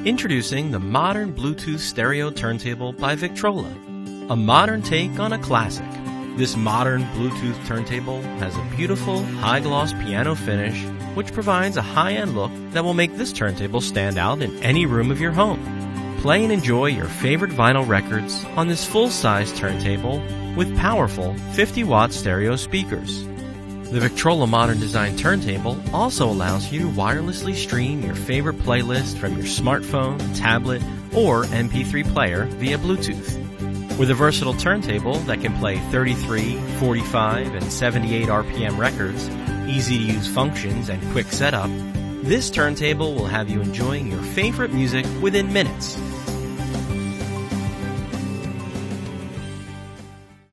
Introducing the modern Bluetooth stereo turntable by Victrola, a modern take on a classic. This modern Bluetooth turntable has a beautiful, high-gloss piano finish, which provides a high-end look that will make this turntable stand out in any room of your home. Play and enjoy your favorite vinyl records on this full-size turntable with powerful 50-watt stereo speakers. The Victrola Modern Design Turntable also allows you to wirelessly stream your favorite playlist from your smartphone, tablet, or MP3 player via Bluetooth. With a versatile turntable that can play 33, 45, and 78 RPM records, easy-to-use functions, and quick setup, this turntable will have you enjoying your favorite music within minutes.